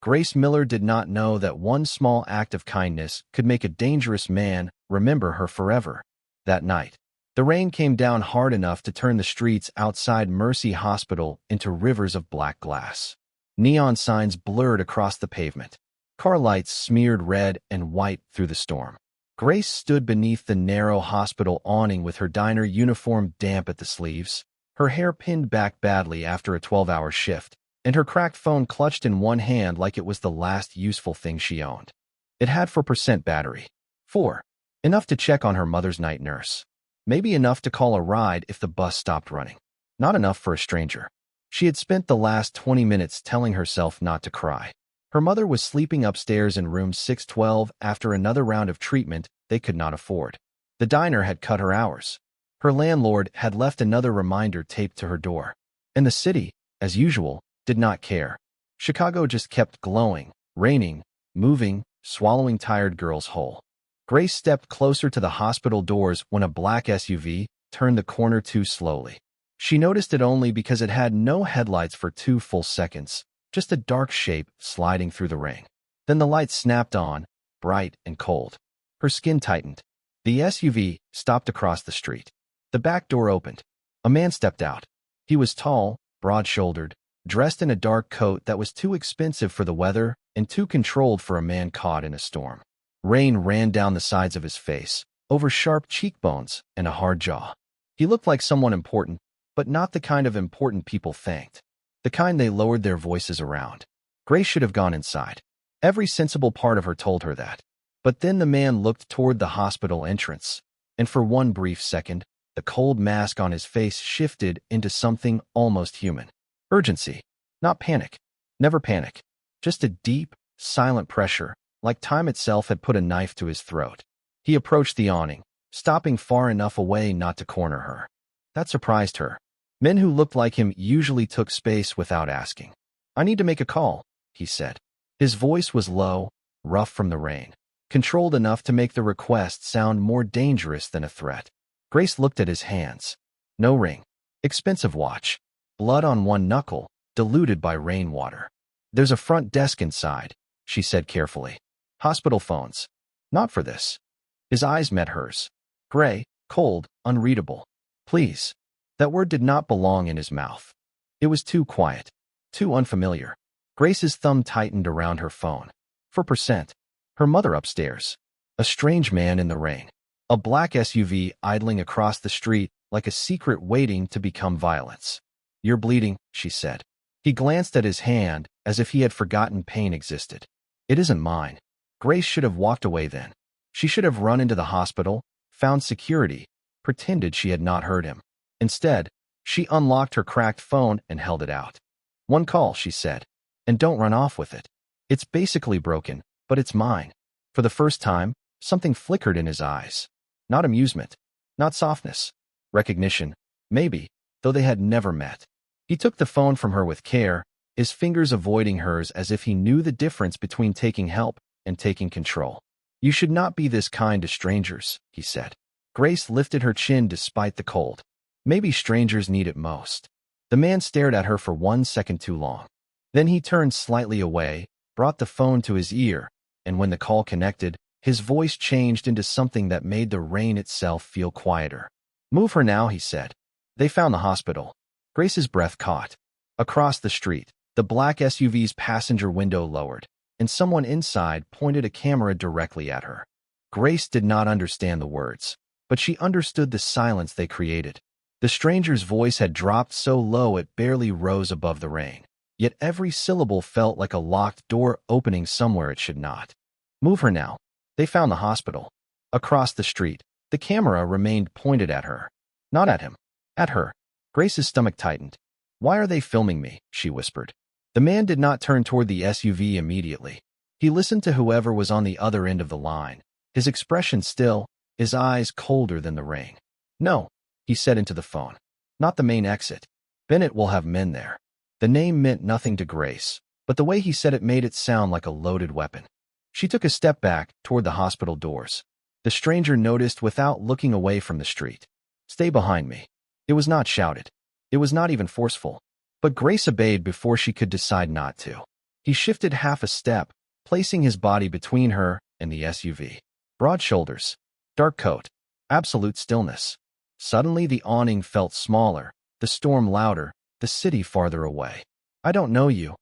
Grace Miller did not know that one small act of kindness could make a dangerous man remember her forever. That night, the rain came down hard enough to turn the streets outside Mercy Hospital into rivers of black glass. Neon signs blurred across the pavement. Car lights smeared red and white through the storm. Grace stood beneath the narrow hospital awning with her diner uniform damp at the sleeves, her hair pinned back badly after a 12-hour shift, and her cracked phone clutched in one hand like it was the last useful thing she owned. It had 4% battery. 4. Enough to check on her mother's night nurse. Maybe enough to call a ride if the bus stopped running. Not enough for a stranger. She had spent the last 20 minutes telling herself not to cry. Her mother was sleeping upstairs in room 612 after another round of treatment they could not afford. The diner had cut her hours. Her landlord had left another reminder taped to her door. And the city, as usual, did not care. Chicago just kept glowing, raining, moving, swallowing tired girls whole. Grace stepped closer to the hospital doors when a black SUV turned the corner too slowly. She noticed it only because it had no headlights for 2 full seconds, just a dark shape sliding through the rain. Then the lights snapped on, bright and cold. Her skin tightened. The SUV stopped across the street. The back door opened. A man stepped out. He was tall, broad-shouldered, dressed in a dark coat that was too expensive for the weather and too controlled for a man caught in a storm. Rain ran down the sides of his face, over sharp cheekbones and a hard jaw. He looked like someone important, but not the kind of important people thanked. The kind they lowered their voices around. Grace should have gone inside. Every sensible part of her told her that. But then the man looked toward the hospital entrance, and for one brief second, the cold mask on his face shifted into something almost human. Urgency. Not panic. Never panic. Just a deep, silent pressure, like time itself had put a knife to his throat. He approached the awning, stopping far enough away not to corner her. That surprised her. Men who looked like him usually took space without asking. "I need to make a call," he said. His voice was low, rough from the rain, controlled enough to make the request sound more dangerous than a threat. Grace looked at his hands. No ring. Expensive watch. Blood on one knuckle, diluted by rainwater. "There's a front desk inside," she said carefully. "Hospital phones. Not for this." His eyes met hers. Gray, cold, unreadable. "Please." That word did not belong in his mouth. It was too quiet, too unfamiliar. Grace's thumb tightened around her phone. 4%. Her mother upstairs. A strange man in the rain. A black SUV idling across the street like a secret waiting to become violence. "You're bleeding," she said. He glanced at his hand as if he had forgotten pain existed. "It isn't mine." Grace should have walked away then. She should have run into the hospital, found security, pretended she had not heard him. Instead, she unlocked her cracked phone and held it out. "One call," she said. "And don't run off with it. It's basically broken, but it's mine." For the first time, something flickered in his eyes. Not amusement, not softness. Recognition, maybe, though they had never met. He took the phone from her with care, his fingers avoiding hers as if he knew the difference between taking help and taking control. "You should not be this kind to strangers," he said. Grace lifted her chin despite the cold. Maybe strangers need it most. The man stared at her for 1 second too long. Then he turned slightly away, brought the phone to his ear, and when the call connected, his voice changed into something that made the rain itself feel quieter. "Move her now," he said. They found the hospital. Grace's breath caught. Across the street, the black SUV's passenger window lowered, and someone inside pointed a camera directly at her. Grace did not understand the words, but she understood the silence they created. The stranger's voice had dropped so low it barely rose above the rain, yet every syllable felt like a locked door opening somewhere it should not. "Move her now." They found the hospital. Across the street, the camera remained pointed at her. Not at him. At her. Grace's stomach tightened. "Why are they filming me?" she whispered. The man did not turn toward the SUV immediately. He listened to whoever was on the other end of the line, his expression still, his eyes colder than the rain. "No," he said into the phone. "Not the main exit. Bennett will have men there." The name meant nothing to Grace, but the way he said it made it sound like a loaded weapon. She took a step back toward the hospital doors. The stranger noticed without looking away from the street. "Stay behind me." It was not shouted. It was not even forceful. But Grace obeyed before she could decide not to. He shifted half a step, placing his body between her and the SUV. Broad shoulders, dark coat, absolute stillness. Suddenly the awning felt smaller, the storm louder, the city farther away. "I don't know you,"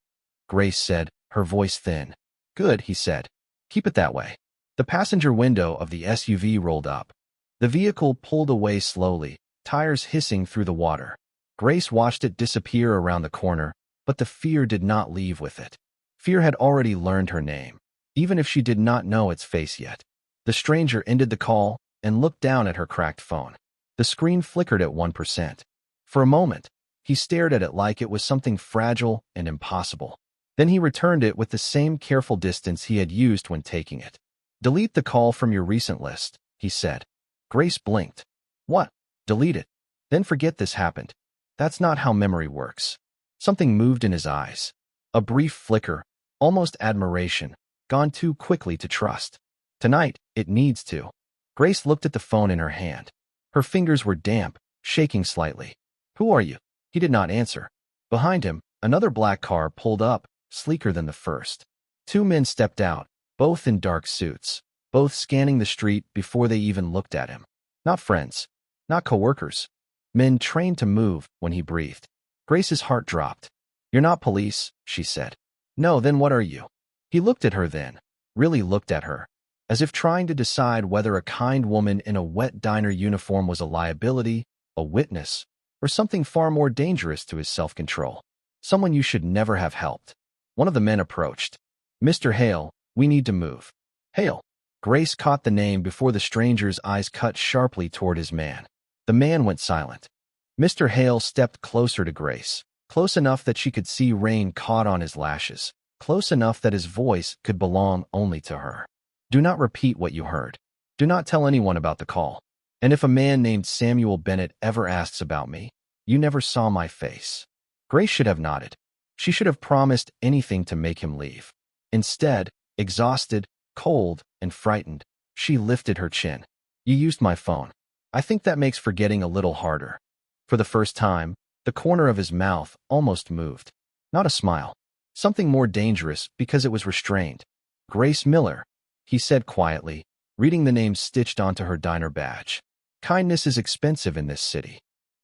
Grace said, her voice thin. "Good," he said. "Keep it that way." The passenger window of the SUV rolled up. The vehicle pulled away slowly, tires hissing through the water. Grace watched it disappear around the corner, but the fear did not leave with it. Fear had already learned her name, even if she did not know its face yet. The stranger ended the call and looked down at her cracked phone. The screen flickered at 1%. For a moment, he stared at it like it was something fragile and impossible. Then he returned it with the same careful distance he had used when taking it. "Delete the call from your recent list," he said. Grace blinked. "What? Delete it? Then forget this happened." That's not how memory works. Something moved in his eyes. A brief flicker, almost admiration, gone too quickly to trust. Tonight, it needs to. Grace looked at the phone in her hand. Her fingers were damp, shaking slightly. "Who are you?" He did not answer. Behind him, another black car pulled up, sleeker than the first. Two men stepped out, both in dark suits, both scanning the street before they even looked at him. Not friends, not coworkers. Men trained to move when he breathed. Grace's heart dropped. "You're not police," she said. "No, then what are you?" He looked at her then, really looked at her, as if trying to decide whether a kind woman in a wet diner uniform was a liability, a witness, or something far more dangerous to his self-control. Someone you should never have helped. One of the men approached. "Mr. Hale, we need to move." "Hale." Grace caught the name before the stranger's eyes cut sharply toward his man. The man went silent. Mr. Hale stepped closer to Grace, close enough that she could see rain caught on his lashes, close enough that his voice could belong only to her. "Do not repeat what you heard. Do not tell anyone about the call. And if a man named Samuel Bennett ever asks about me, you never saw my face." Grace should have nodded. She should have promised anything to make him leave. Instead, exhausted, cold, and frightened, she lifted her chin. "You used my phone. I think that makes forgetting a little harder." For the first time, the corner of his mouth almost moved. Not a smile. Something more dangerous because it was restrained. "Grace Miller," he said quietly, reading the name stitched onto her diner badge. "Kindness is expensive in this city."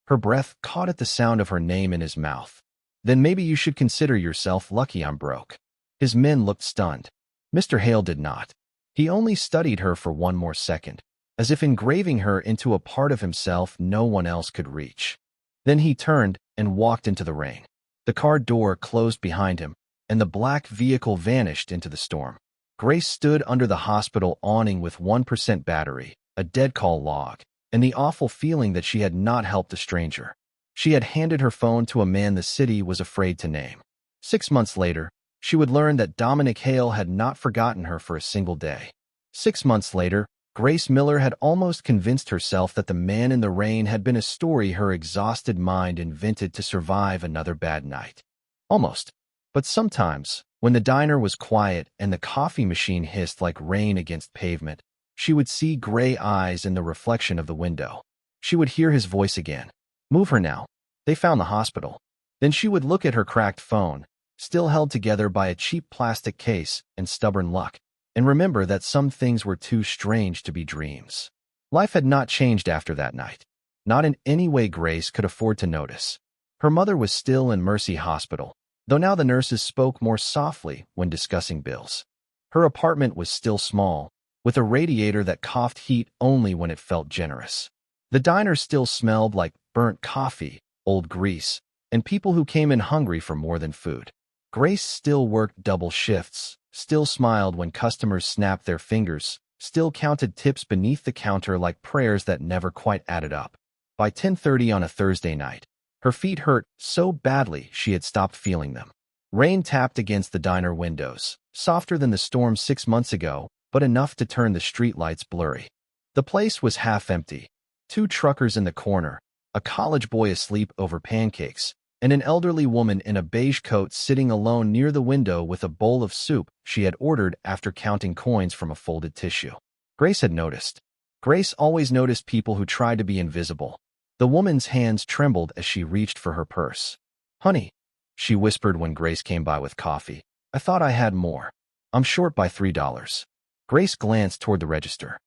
Her breath caught at the sound of her name in his mouth. "Then maybe you should consider yourself lucky I'm broke." His men looked stunned. Mr. Hale did not. He only studied her for one more second, as if engraving her into a part of himself no one else could reach. Then he turned and walked into the rain. The car door closed behind him, and the black vehicle vanished into the storm. Grace stood under the hospital awning with 1% battery, a dead call log, and the awful feeling that she had not helped a stranger. She had handed her phone to a man the city was afraid to name. 6 months later, she would learn that Dominic Hale had not forgotten her for a single day. 6 months later, Grace Miller had almost convinced herself that the man in the rain had been a story her exhausted mind invented to survive another bad night. Almost. But sometimes, when the diner was quiet and the coffee machine hissed like rain against pavement, she would see gray eyes in the reflection of the window. She would hear his voice again. "Move her now. They found the hospital." Then she would look at her cracked phone, still held together by a cheap plastic case and stubborn luck, and remember that some things were too strange to be dreams. Life had not changed after that night. Not in any way Grace could afford to notice. Her mother was still in Mercy Hospital, though now the nurses spoke more softly when discussing bills. Her apartment was still small, with a radiator that coughed heat only when it felt generous. The diner still smelled like burnt coffee, old grease, and people who came in hungry for more than food. Grace still worked double shifts, still smiled when customers snapped their fingers, still counted tips beneath the counter like prayers that never quite added up. By 10:30 on a Thursday night, her feet hurt so badly she had stopped feeling them. Rain tapped against the diner windows, softer than the storm 6 months ago, but enough to turn the streetlights blurry. The place was half empty. 2 truckers in the corner, a college boy asleep over pancakes, and an elderly woman in a beige coat sitting alone near the window with a bowl of soup she had ordered after counting coins from a folded tissue. Grace had noticed. Grace always noticed people who tried to be invisible. The woman's hands trembled as she reached for her purse. "Honey," she whispered when Grace came by with coffee. I thought I had more. I'm short by $3. Grace glanced toward the register.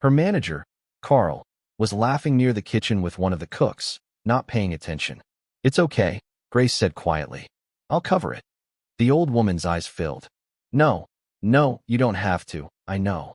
Her manager, Carl, was laughing near the kitchen with one of the cooks, not paying attention. It's okay, Grace said quietly. I'll cover it. The old woman's eyes filled. No, you don't have to, I know.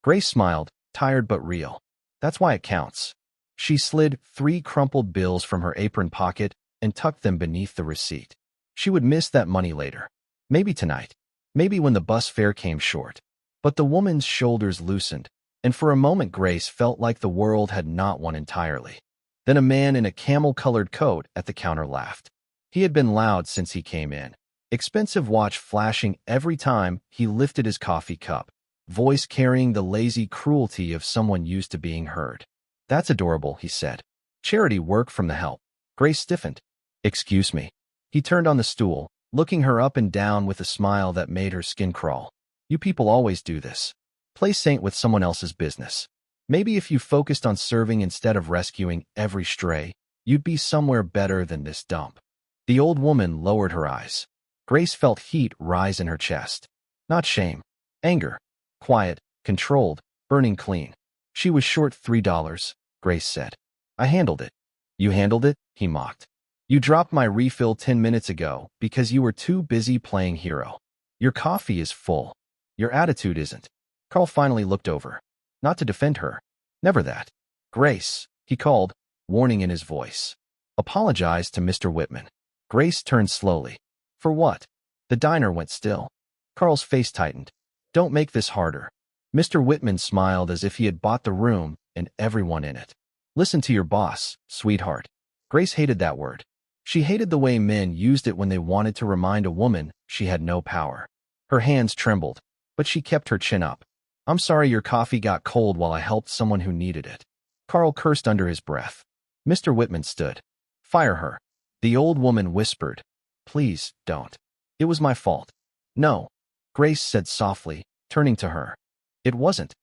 Grace smiled, tired but real. That's why it counts. She slid 3 crumpled bills from her apron pocket and tucked them beneath the receipt. She would miss that money later. Maybe tonight. Maybe when the bus fare came short. But the woman's shoulders loosened, and for a moment Grace felt like the world had not won entirely. Then a man in a camel-colored coat at the counter laughed. He had been loud since he came in. Expensive watch flashing every time he lifted his coffee cup. Voice carrying the lazy cruelty of someone used to being heard. That's adorable, he said. Charity work from the help. Grace stiffened. Excuse me. He turned on the stool, looking her up and down with a smile that made her skin crawl. You people always do this. Play saint with someone else's business. Maybe if you focused on serving instead of rescuing every stray, you'd be somewhere better than this dump. The old woman lowered her eyes. Grace felt heat rise in her chest. Not shame. Anger. Quiet, controlled, burning clean. She was short $3, Grace said. I handled it. You handled it? He mocked. You dropped my refill 10 minutes ago because you were too busy playing hero. Your coffee is full. Your attitude isn't. Carl finally looked over. Not to defend her. Never that. Grace, he called, warning in his voice. Apologize to Mr. Whitman. Grace turned slowly. For what? The diner went still. Carl's face tightened. Don't make this harder. Mr. Whitman smiled as if he had bought the room and everyone in it. Listen to your boss, sweetheart. Grace hated that word. She hated the way men used it when they wanted to remind a woman she had no power. Her hands trembled, but she kept her chin up. I'm sorry your coffee got cold while I helped someone who needed it. Carl cursed under his breath. Mr. Whitman stood. Fire her. The old woman whispered. Please, don't. It was my fault. No, Grace said softly, turning to her. It wasn't.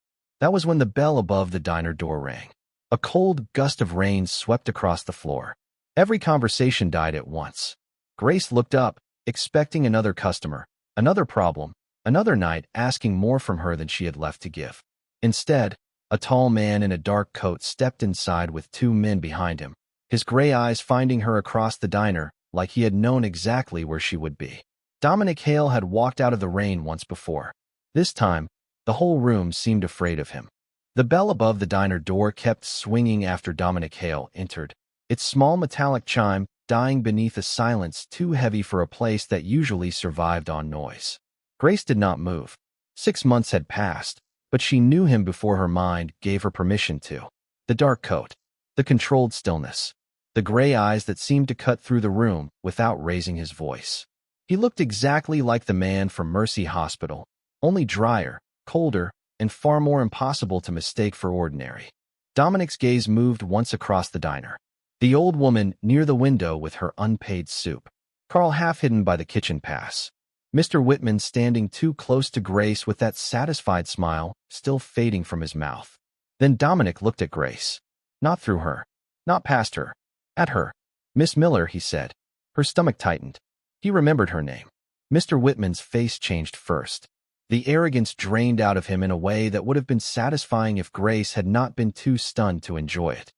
That was when the bell above the diner door rang. A cold gust of rain swept across the floor. Every conversation died at once. Grace looked up, expecting another customer, another problem, another night asking more from her than she had left to give. Instead, a tall man in a dark coat stepped inside with 2 men behind him, his gray eyes finding her across the diner like he had known exactly where she would be. Dominic Hale had walked out of the rain once before. This time, the whole room seemed afraid of him. The bell above the diner door kept swinging after Dominic Hale entered, its small metallic chime dying beneath a silence too heavy for a place that usually survived on noise. Grace did not move. 6 months had passed, but she knew him before her mind gave her permission to. The dark coat, the controlled stillness, the gray eyes that seemed to cut through the room without raising his voice. He looked exactly like the man from Mercy Hospital, only drier, colder, and far more impossible to mistake for ordinary. Dominic's gaze moved once across the diner. The old woman near the window with her unpaid soup. Carl half hidden by the kitchen pass. Mr. Whitman standing too close to Grace with that satisfied smile still fading from his mouth. Then Dominic looked at Grace. Not through her. Not past her. At her. Miss Miller, he said. Her stomach tightened. He remembered her name. Mr. Whitman's face changed first. The arrogance drained out of him in a way that would have been satisfying if Grace had not been too stunned to enjoy it.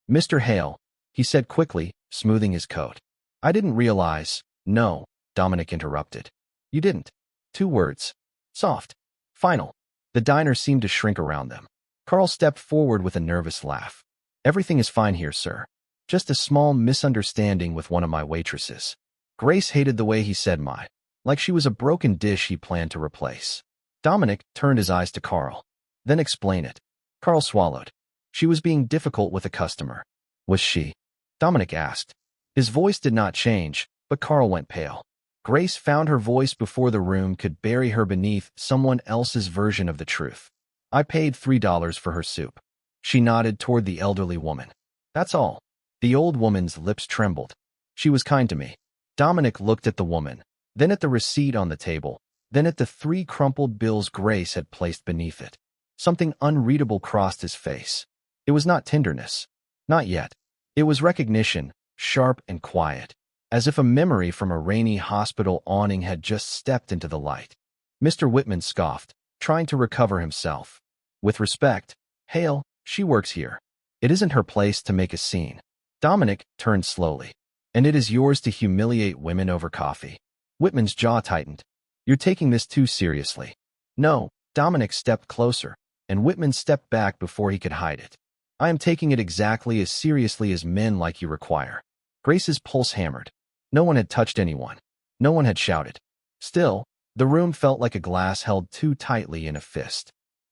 Mr. Hale, he said quickly, smoothing his coat. I didn't realize. No, Dominic interrupted. You didn't. 2 words. Soft. Final. The diner seemed to shrink around them. Carl stepped forward with a nervous laugh. Everything is fine here, sir. Just a small misunderstanding with one of my waitresses. Grace hated the way he said my, like she was a broken dish he planned to replace. Dominic turned his eyes to Carl. Then explain it. Carl swallowed. She was being difficult with a customer. Was she? Dominic asked. His voice did not change, but Carl went pale. Grace found her voice before the room could bury her beneath someone else's version of the truth. I paid $3 for her soup. She nodded toward the elderly woman. That's all. The old woman's lips trembled. She was kind to me. Dominic looked at the woman, then at the receipt on the table, then at the 3 crumpled bills Grace had placed beneath it. Something unreadable crossed his face. It was not tenderness. Not yet. It was recognition, sharp and quiet. as if a memory from a rainy hospital awning had just stepped into the light. Mr. Whitman scoffed, trying to recover himself. With respect, Hale, she works here. It isn't her place to make a scene. Dominic turned slowly. And it is yours to humiliate women over coffee. Whitman's jaw tightened. You're taking this too seriously. No, Dominic stepped closer, and Whitman stepped back before he could hide it. I am taking it exactly as seriously as men like you require. Grace's pulse hammered. No one had touched anyone. No one had shouted. Still, the room felt like a glass held too tightly in a fist.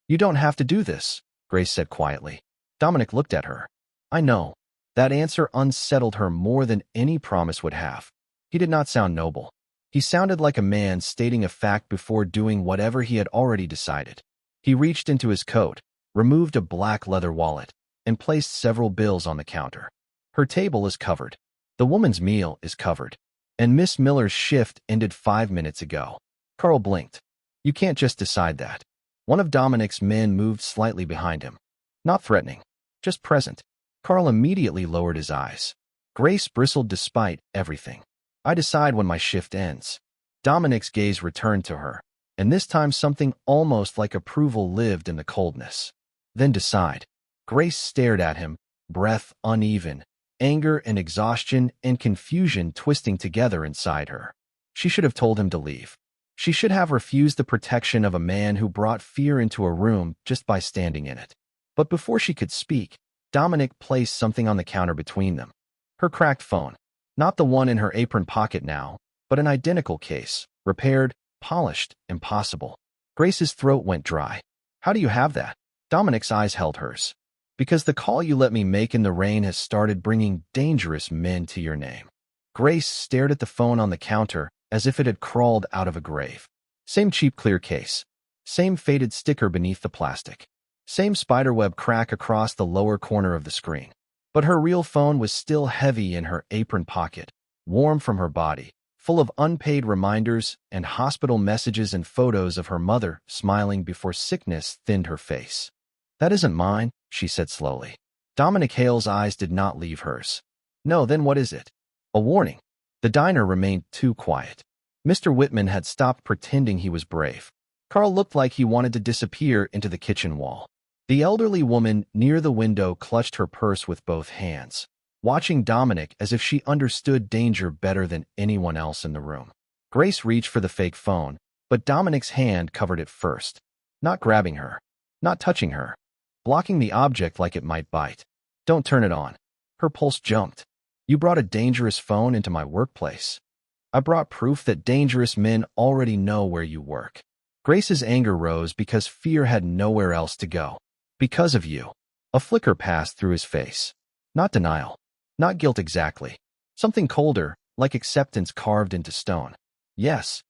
You don't have to do this, Grace said quietly. Dominic looked at her. I know. That answer unsettled her more than any promise would have. He did not sound noble. He sounded like a man stating a fact before doing whatever he had already decided. He reached into his coat, removed a black leather wallet, and placed several bills on the counter. Her table is covered. The woman's meal is covered. And Miss Miller's shift ended 5 minutes ago. Carl blinked. You can't just decide that. One of Dominic's men moved slightly behind him. Not threatening, just present. Carl immediately lowered his eyes. Grace bristled despite everything. I decide when my shift ends. Dominic's gaze returned to her, and this time something almost like approval lived in the coldness. Then decide. Grace stared at him, breath uneven, anger and exhaustion and confusion twisting together inside her. She should have told him to leave. She should have refused the protection of a man who brought fear into a room just by standing in it. But before she could speak, Dominic placed something on the counter between them. Her cracked phone. Not the one in her apron pocket now, but an identical case, repaired, polished, impossible. Grace's throat went dry. How do you have that? Dominic's eyes held hers. Because the call you let me make in the rain has started bringing dangerous men to your name. Grace stared at the phone on the counter as if it had crawled out of a grave. Same cheap clear case. Same faded sticker beneath the plastic. Same spiderweb crack across the lower corner of the screen. But her real phone was still heavy in her apron pocket, warm from her body, full of unpaid reminders and hospital messages and photos of her mother smiling before sickness thinned her face. That isn't mine, she said slowly. Dominic Hale's eyes did not leave hers. No, then what is it? A warning. The diner remained too quiet. Mr. Whitman had stopped pretending he was brave. Carl looked like he wanted to disappear into the kitchen wall. The elderly woman near the window clutched her purse with both hands, watching Dominic as if she understood danger better than anyone else in the room. Grace reached for the fake phone, but Dominic's hand covered it first, not grabbing her, not touching her, blocking the object like it might bite. Don't turn it on. Her pulse jumped. You brought a dangerous phone into my workplace. I brought proof that dangerous men already know where you work. Grace's anger rose because fear had nowhere else to go. Because of you. A flicker passed through his face. Not denial. Not guilt exactly. Something colder, like acceptance carved into stone. Yes.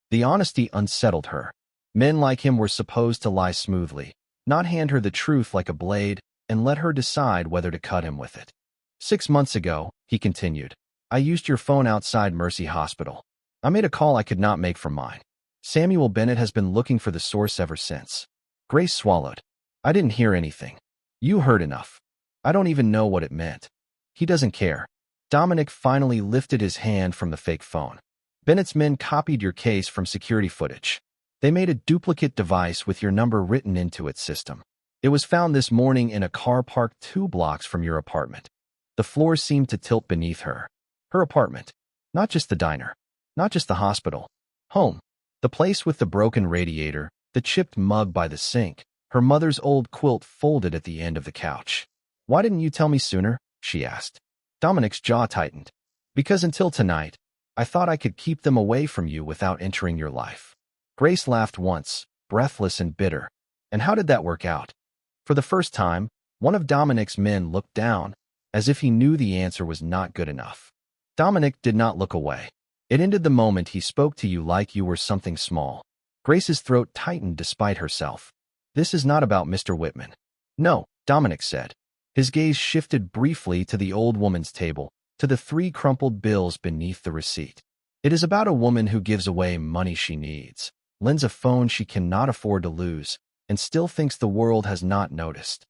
The honesty unsettled her. Men like him were supposed to lie smoothly, not hand her the truth like a blade, and let her decide whether to cut him with it. 6 months ago, he continued, I used your phone outside Mercy Hospital. I made a call I could not make from mine. Samuel Bennett has been looking for the source ever since. Grace swallowed. I didn't hear anything. You heard enough. I don't even know what it meant. He doesn't care. Dominic finally lifted his hand from the fake phone. Bennett's men copied your case from security footage. They made a duplicate device with your number written into its system. It was found this morning in a car parked 2 blocks from your apartment. The floor seemed to tilt beneath her. Her apartment. Not just the diner. Not just the hospital. Home. The place with the broken radiator, the chipped mug by the sink, her mother's old quilt folded at the end of the couch. Why didn't you tell me sooner? She asked. Dominic's jaw tightened. Because until tonight, I thought I could keep them away from you without entering your life. Grace laughed once, breathless and bitter. And how did that work out? For the first time, one of Dominic's men looked down, as if he knew the answer was not good enough. Dominic did not look away. It ended the moment he spoke to you like you were something small. Grace's throat tightened despite herself. This is not about Mr. Whitman. No, Dominic said. His gaze shifted briefly to the old woman's table, to the 3 crumpled bills beneath the receipt. It is about a woman who gives away money she needs, lends a phone she cannot afford to lose, and still thinks the world has not noticed.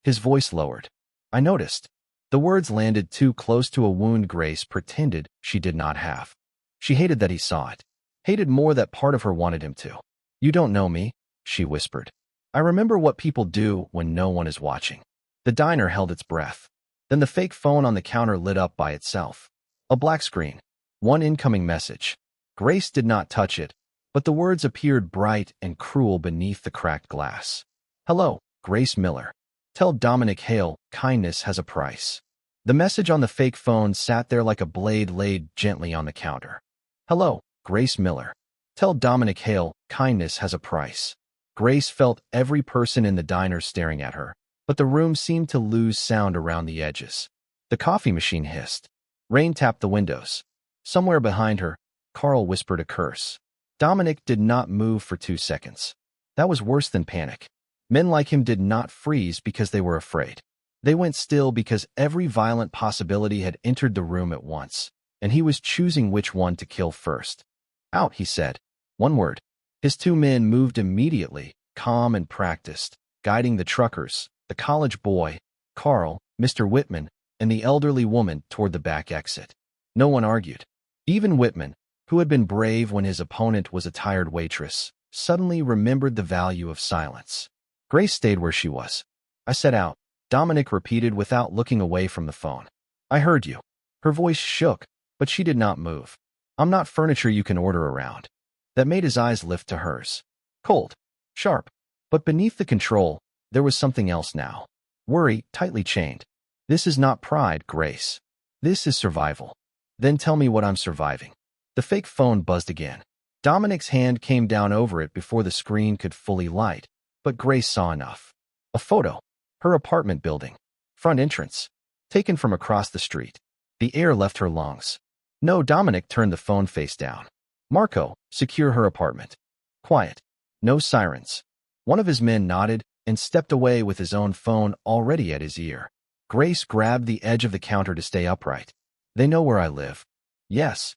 His voice lowered. I noticed. The words landed too close to a wound Grace pretended she did not have. She hated that he saw it. Hated more that part of her wanted him to. "You don't know me," she whispered. "I remember what people do when no one is watching." The diner held its breath. Then the fake phone on the counter lit up by itself. A black screen. One incoming message. Grace did not touch it, but the words appeared bright and cruel beneath the cracked glass. "Hello, Grace Miller. Tell Dominic Hale kindness has a price." The message on the fake phone sat there like a blade laid gently on the counter. "Hello, Grace Miller. Tell Dominic Hale kindness has a price." Grace felt every person in the diner staring at her, but the room seemed to lose sound around the edges. The coffee machine hissed. Rain tapped the windows. Somewhere behind her, Carl whispered a curse. Dominic did not move for 2 seconds. That was worse than panic. Men like him did not freeze because they were afraid. They went still because every violent possibility had entered the room at once, and he was choosing which one to kill first. "Out," he said. One word. His 2 men moved immediately, calm and practiced, guiding the truckers, the college boy, Carl, Mr. Whitman, and the elderly woman toward the back exit. No one argued. Even Whitman, who had been brave when his opponent was a tired waitress, suddenly remembered the value of silence. Grace stayed where she was. "I said out," Dominic repeated without looking away from the phone. "I heard you." Her voice shook, but she did not move. "I'm not furniture you can order around." That made his eyes lift to hers. Cold. Sharp. But beneath the control, there was something else now. Worry, tightly chained. "This is not pride, Grace. This is survival." "Then tell me what I'm surviving." The fake phone buzzed again. Dominic's hand came down over it before the screen could fully light, but Grace saw enough. A photo. Her apartment building. Front entrance. Taken from across the street. The air left her lungs. No, Dominic turned the phone face down. "Marco, secure her apartment." Quiet. No sirens. One of his men nodded and stepped away with his own phone already at his ear. Grace grabbed the edge of the counter to stay upright. "They know where I live." "Yes."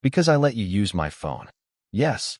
"Because I let you use my phone." "Yes."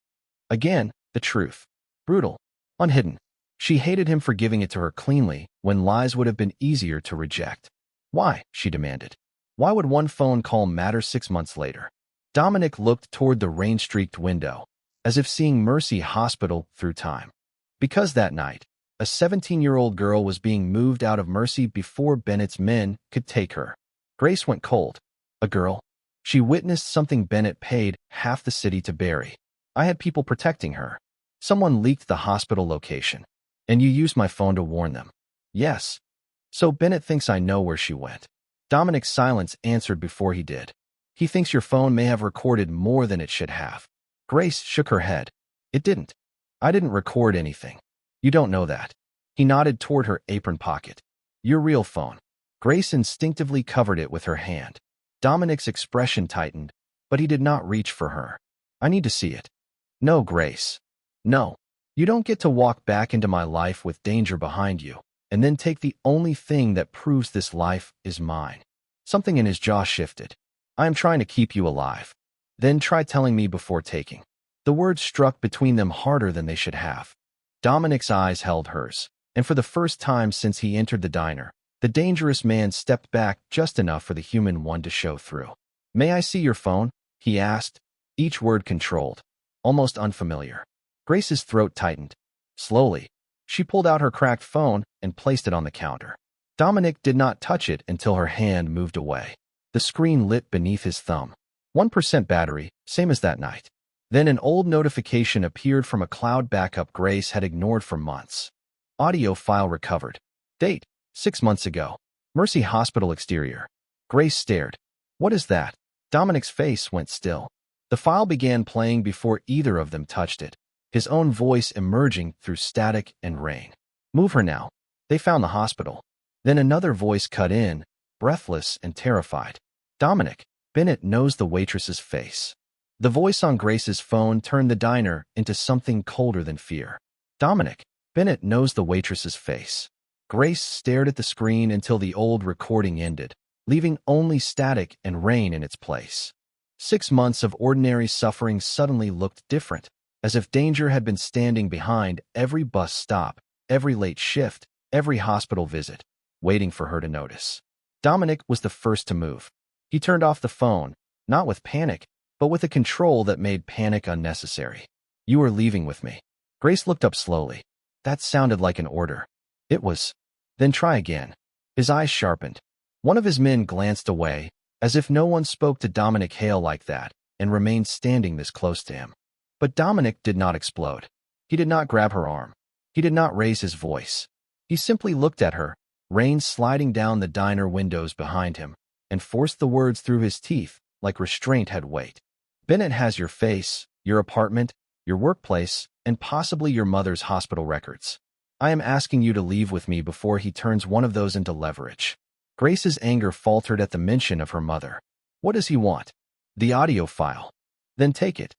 Again, the truth. Brutal. Unhidden. She hated him for giving it to her cleanly when lies would have been easier to reject. "Why?" she demanded. "Why would one phone call matter 6 months later?" Dominic looked toward the rain-streaked window, as if seeing Mercy Hospital through time. Because that night, a 17-year-old girl was being moved out of Mercy before Bennett's men could take her. Grace went cold. A girl? She witnessed something Bennett paid half the city to bury. "I had people protecting her. Someone leaked the hospital location. And you used my phone to warn them." "Yes." "So Bennett thinks I know where she went." Dominic's silence answered before he did. "He thinks your phone may have recorded more than it should have." Grace shook her head. "It didn't. I didn't record anything." "You don't know that." He nodded toward her apron pocket. "Your real phone." Grace instinctively covered it with her hand. Dominic's expression tightened, but he did not reach for her. "I need to see it." "No, Grace. No. You don't get to walk back into my life with danger behind you, and then take the only thing that proves this life is mine." Something in his jaw shifted. "I am trying to keep you alive. Then try telling me before taking." The words struck between them harder than they should have. Dominic's eyes held hers, and for the first time since he entered the diner, the dangerous man stepped back just enough for the human one to show through. "May I see your phone?" he asked, each word controlled, almost unfamiliar. Grace's throat tightened. Slowly, she pulled out her cracked phone and placed it on the counter. Dominic did not touch it until her hand moved away. The screen lit beneath his thumb. 1% battery, same as that night. Then an old notification appeared from a cloud backup Grace had ignored for months. Audio file recovered. Date, 6 months ago. Mercy Hospital exterior. Grace stared. "What is that?" Dominic's face went still. The file began playing before either of them touched it, his own voice emerging through static and rain. "Move her now. They found the hospital." Then another voice cut in, breathless and terrified. "Dominic, Bennett knows the waitress's face." The voice on Grace's phone turned the diner into something colder than fear. "Dominic, Bennett knows the waitress's face." Grace stared at the screen until the old recording ended, leaving only static and rain in its place. 6 months of ordinary suffering suddenly looked different, as if danger had been standing behind every bus stop, every late shift, every hospital visit, waiting for her to notice. Dominic was the first to move. He turned off the phone, not with panic, but with a control that made panic unnecessary. You are leaving with me. Grace looked up slowly. That sounded like an order. It was. Then try again. His eyes sharpened. One of his men glanced away, as if no one spoke to Dominic Hale like that, and remained standing this close to him. But Dominic did not explode. He did not grab her arm. He did not raise his voice. He simply looked at her, rain sliding down the diner windows behind him, and forced the words through his teeth like restraint had weight. Bennett has your face, your apartment, your workplace, and possibly your mother's hospital records. I am asking you to leave with me before he turns one of those into leverage. Grace's anger faltered at the mention of her mother. What does he want? The audio file. Then take it.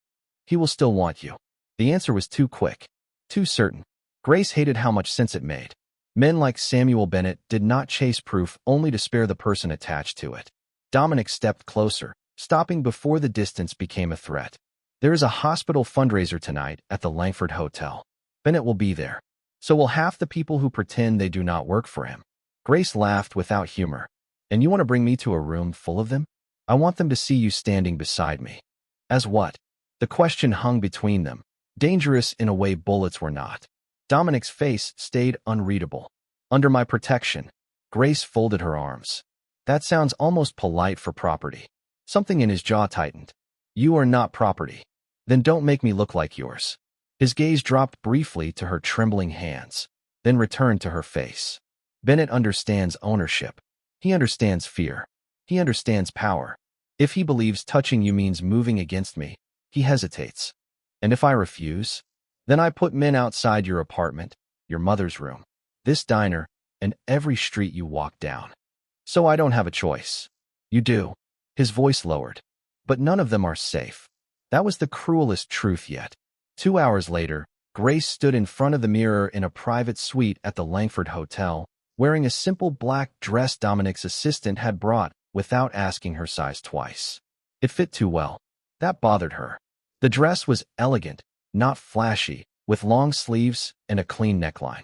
He will still want you. The answer was too quick, too certain. Grace hated how much sense it made. Men like Samuel Bennett did not chase proof only to spare the person attached to it. Dominic stepped closer, stopping before the distance became a threat. There is a hospital fundraiser tonight at the Langford Hotel. Bennett will be there. So will half the people who pretend they do not work for him. Grace laughed without humor. And you want to bring me to a room full of them? I want them to see you standing beside me. As what? The question hung between them, dangerous in a way bullets were not. Dominic's face stayed unreadable. Under my protection. Grace folded her arms. That sounds almost polite for property. Something in his jaw tightened. You are not property. Then don't make me look like yours. His gaze dropped briefly to her trembling hands, then returned to her face. Bennett understands ownership. He understands fear. He understands power. If he believes touching you means moving against me, he hesitates. And if I refuse, then I put men outside your apartment, your mother's room, this diner, and every street you walk down. So I don't have a choice. You do. His voice lowered. But none of them are safe. That was the cruelest truth yet. 2 hours later, Grace stood in front of the mirror in a private suite at the Langford Hotel, wearing a simple black dress Dominic's assistant had brought without asking her size twice. It fit too well. That bothered her. The dress was elegant, not flashy, with long sleeves and a clean neckline.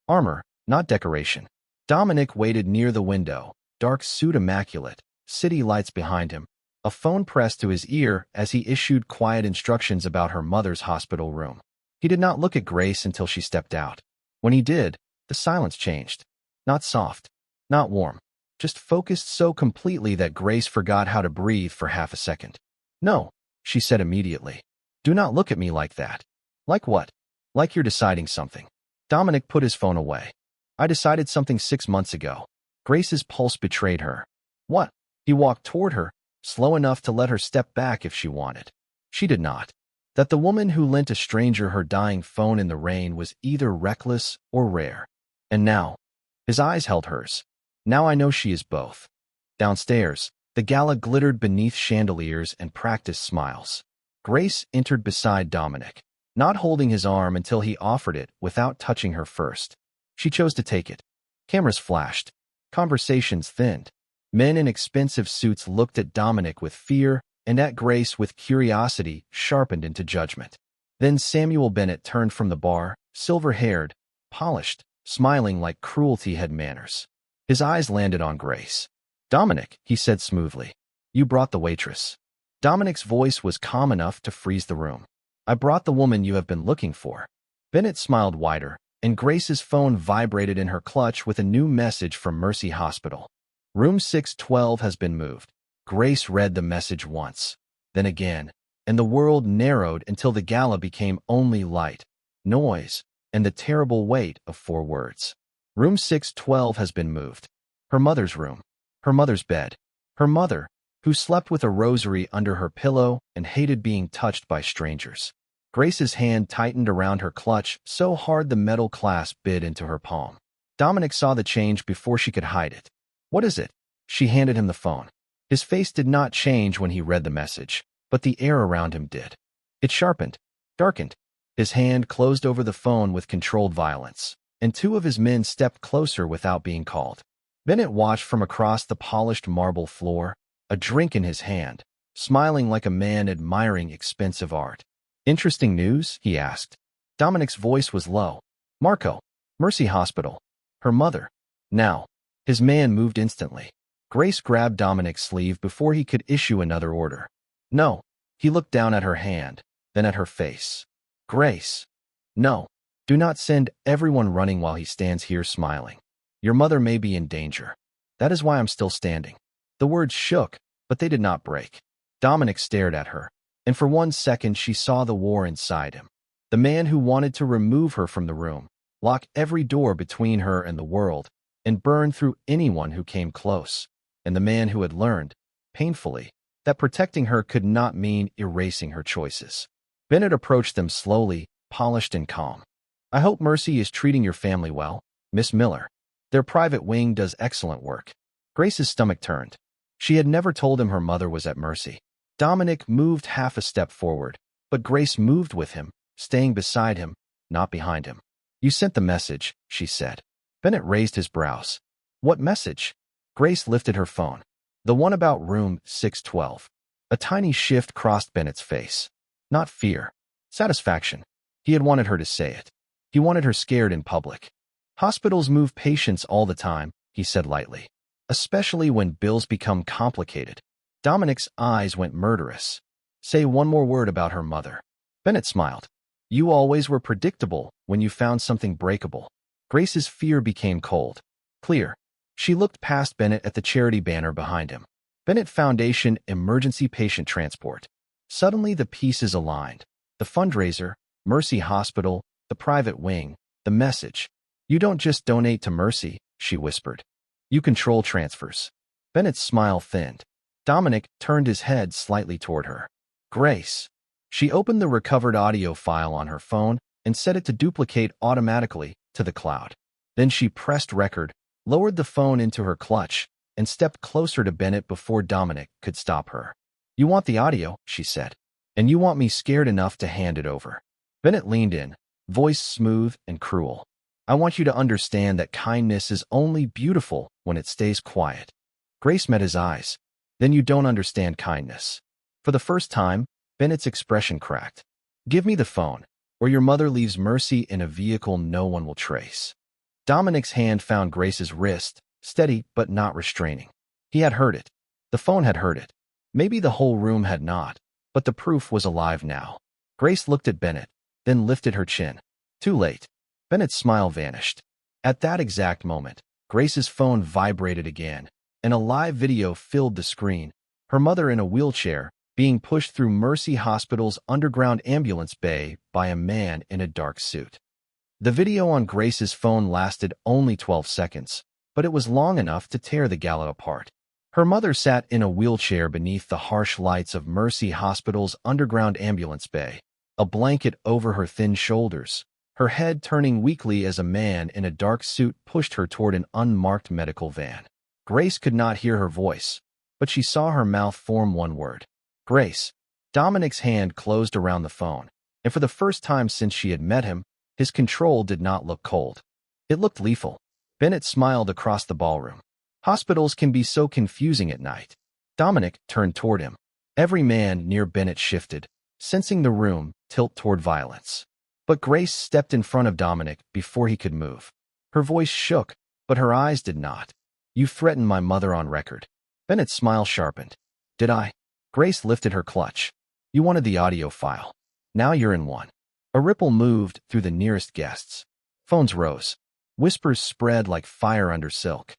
Armor, not decoration. Dominic waited near the window, dark suit immaculate, city lights behind him, a phone pressed to his ear as he issued quiet instructions about her mother's hospital room. He did not look at Grace until she stepped out. When he did, the silence changed. Not soft, not warm, just focused so completely that Grace forgot how to breathe for half a second. No, she said immediately. Do not look at me like that. Like what? Like you're deciding something. Dominic put his phone away. I decided something 6 months ago. Grace's pulse betrayed her. What? He walked toward her, slow enough to let her step back if she wanted. She did not. That the woman who lent a stranger her dying phone in the rain was either reckless or rare. And now, his eyes held hers. Now I know she is both. Downstairs, the gala glittered beneath chandeliers and practiced smiles. Grace entered beside Dominic, not holding his arm until he offered it without touching her first. She chose to take it. Cameras flashed. Conversations thinned. Men in expensive suits looked at Dominic with fear and at Grace with curiosity sharpened into judgment. Then Samuel Bennett turned from the bar, silver-haired, polished, smiling like cruelty had manners. His eyes landed on Grace. Dominic, he said smoothly, you brought the waitress. Dominic's voice was calm enough to freeze the room. I brought the woman you have been looking for. Bennett smiled wider, and Grace's phone vibrated in her clutch with a new message from Mercy Hospital. Room 612 has been moved. Grace read the message once, then again, and the world narrowed until the gala became only light, noise, and the terrible weight of 4 words. Room 612 has been moved. Her mother's room. Her mother's bed. Her mother, who slept with a rosary under her pillow and hated being touched by strangers. Grace's hand tightened around her clutch so hard the metal clasp bit into her palm. Dominic saw the change before she could hide it. What is it? She handed him the phone. His face did not change when he read the message, but the air around him did. It sharpened, darkened. His hand closed over the phone with controlled violence, and 2 of his men stepped closer without being called. Bennett watched from across the polished marble floor, a drink in his hand, smiling like a man admiring expensive art. Interesting news? He asked. Dominic's voice was low. Marco, Mercy Hospital. Her mother. Now. His man moved instantly. Grace grabbed Dominic's sleeve before he could issue another order. No. He looked down at her hand, then at her face. Grace. No. Do not send everyone running while he stands here smiling. Your mother may be in danger. That is why I'm still standing. The words shook, but they did not break. Dominic stared at her, and for 1 second she saw the war inside him. The man who wanted to remove her from the room, lock every door between her and the world, and burn through anyone who came close. And the man who had learned, painfully, that protecting her could not mean erasing her choices. Bennett approached them slowly, polished and calm. I hope Mercy is treating your family well, Miss Miller. Their private wing does excellent work. Grace's stomach turned. She had never told him her mother was at Mercy. Dominic moved half a step forward, but Grace moved with him, staying beside him, not behind him. You sent the message, she said. Bennett raised his brows. What message? Grace lifted her phone. The one about room 612. A tiny shift crossed Bennett's face. Not fear. Satisfaction. He had wanted her to say it. He wanted her scared in public. Hospitals move patients all the time, he said lightly. Especially when bills become complicated. Dominic's eyes went murderous. Say one more word about her mother. Bennett smiled. You always were predictable when you found something breakable. Grace's fear became cold. Clear. She looked past Bennett at the charity banner behind him. Bennett Foundation Emergency Patient Transport. Suddenly the pieces aligned. The fundraiser, Mercy Hospital, the private wing, the message. You don't just donate to Mercy, she whispered. You control transfers. Bennett's smile thinned. Dominic turned his head slightly toward her. Grace. She opened the recovered audio file on her phone and set it to duplicate automatically to the cloud. Then she pressed record, lowered the phone into her clutch, and stepped closer to Bennett before Dominic could stop her. You want the audio, she said, and you want me scared enough to hand it over. Bennett leaned in, voice smooth and cruel. I want you to understand that kindness is only beautiful when it stays quiet. Grace met his eyes. Then you don't understand kindness. For the first time, Bennett's expression cracked. Give me the phone, or your mother leaves Mercy in a vehicle no one will trace. Dominic's hand found Grace's wrist, steady but not restraining. He had heard it. The phone had heard it. Maybe the whole room had not, but the proof was alive now. Grace looked at Bennett, then lifted her chin. Too late. Bennett's smile vanished. At that exact moment, Grace's phone vibrated again, and a live video filled the screen. Her mother in a wheelchair, being pushed through Mercy Hospital's underground ambulance bay by a man in a dark suit. The video on Grace's phone lasted only 12 seconds, but it was long enough to tear the gala apart. Her mother sat in a wheelchair beneath the harsh lights of Mercy Hospital's underground ambulance bay, a blanket over her thin shoulders, her head turning weakly as a man in a dark suit pushed her toward an unmarked medical van. Grace could not hear her voice, but she saw her mouth form one word. Grace. Dominic's hand closed around the phone, and for the first time since she had met him, his control did not look cold. It looked lethal. Bennett smiled across the ballroom. Hospitals can be so confusing at night. Dominic turned toward him. Every man near Bennett shifted, sensing the room tilt toward violence. But Grace stepped in front of Dominic before he could move. Her voice shook, but her eyes did not. You threatened my mother on record. Bennett's smile sharpened. Did I? Grace lifted her clutch. You wanted the audio file. Now you're in one. A ripple moved through the nearest guests. Phones rose. Whispers spread like fire under silk.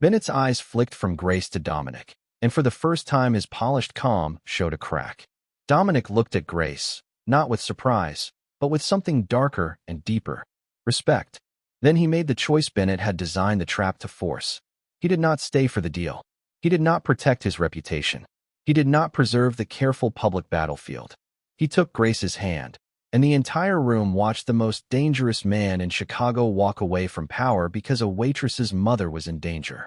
Bennett's eyes flicked from Grace to Dominic, and for the first time his polished calm showed a crack. Dominic looked at Grace, not with surprise, but with something darker and deeper. Respect. Then he made the choice Bennett had designed the trap to force. He did not stay for the deal. He did not protect his reputation. He did not preserve the careful public battlefield. He took Grace's hand, and the entire room watched the most dangerous man in Chicago walk away from power because a waitress's mother was in danger.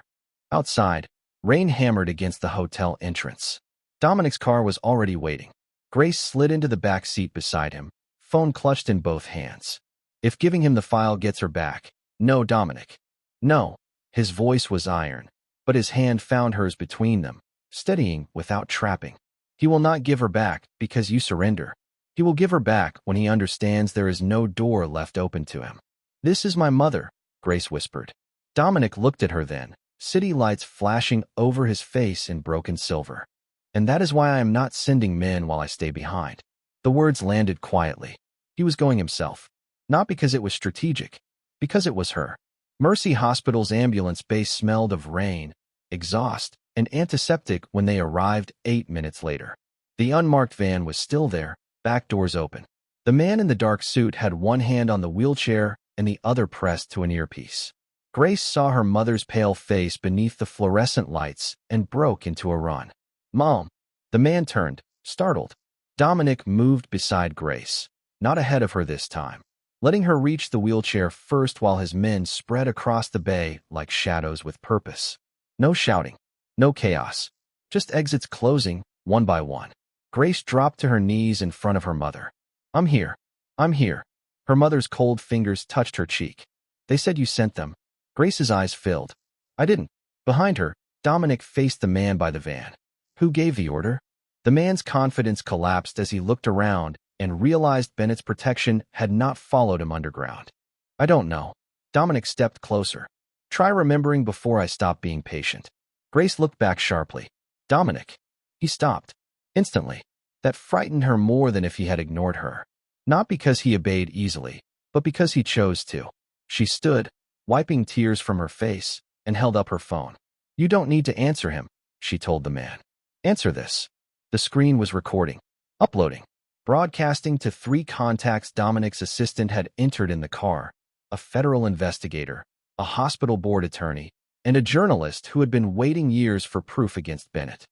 Outside, rain hammered against the hotel entrance. Dominic's car was already waiting. Grace slid into the back seat beside him, phone clutched in both hands. If giving him the file gets her back, no, Dominic. No. His voice was iron, but his hand found hers between them, steadying without trapping. He will not give her back because you surrender. He will give her back when he understands there is no door left open to him. This is my mother, Grace whispered. Dominic looked at her then, city lights flashing over his face in broken silver. And that is why I am not sending men while I stay behind. The words landed quietly. He was going himself. Not because it was strategic, because it was her. Mercy Hospital's ambulance base smelled of rain, exhaust, and antiseptic when they arrived 8 minutes later. The unmarked van was still there, back doors open. The man in the dark suit had one hand on the wheelchair and the other pressed to an earpiece. Grace saw her mother's pale face beneath the fluorescent lights and broke into a run. "Mom!" The man turned, startled. Dominic moved beside Grace, not ahead of her this time, letting her reach the wheelchair first while his men spread across the bay like shadows with purpose. No shouting, no chaos, just exits closing, one by one. Grace dropped to her knees in front of her mother. "I'm here. I'm here." Her mother's cold fingers touched her cheek. "They said you sent them." Grace's eyes filled. "I didn't." Behind her, Dominic faced the man by the van. "Who gave the order?" The man's confidence collapsed as he looked around and realized Bennett's protection had not followed him underground. "I don't know." Dominic stepped closer. "Try remembering before I stop being patient." Grace looked back sharply. "Dominic." He stopped. Instantly. That frightened her more than if he had ignored her. Not because he obeyed easily, but because he chose to. She stood, wiping tears from her face, and held up her phone. "You don't need to answer him," she told the man. "Answer this." The screen was recording, uploading, broadcasting to 3 contacts Dominic's assistant had entered in the car: a federal investigator, a hospital board attorney, and a journalist who had been waiting years for proof against Bennett.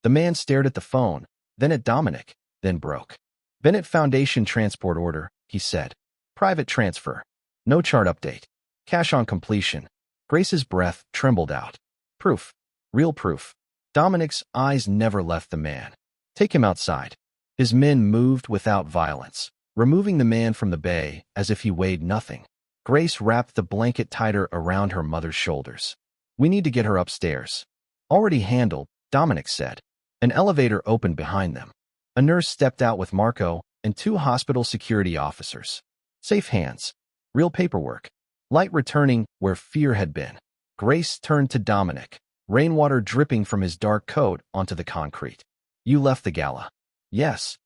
The man stared at the phone, then at Dominic, then broke. "Bennett Foundation transport order," he said. "Private transfer. No chart update. Cash on completion." Grace's breath trembled out. "Proof. Real proof." Dominic's eyes never left the man. "Take him outside." His men moved without violence, removing the man from the bay as if he weighed nothing. Grace wrapped the blanket tighter around her mother's shoulders. "We need to get her upstairs." "Already handled," Dominic said. An elevator opened behind them. A nurse stepped out with Marco and 2 hospital security officers. Safe hands. Real paperwork. Light returning where fear had been. Grace turned to Dominic, rainwater dripping from his dark coat onto the concrete. "You left the gala." "Yes."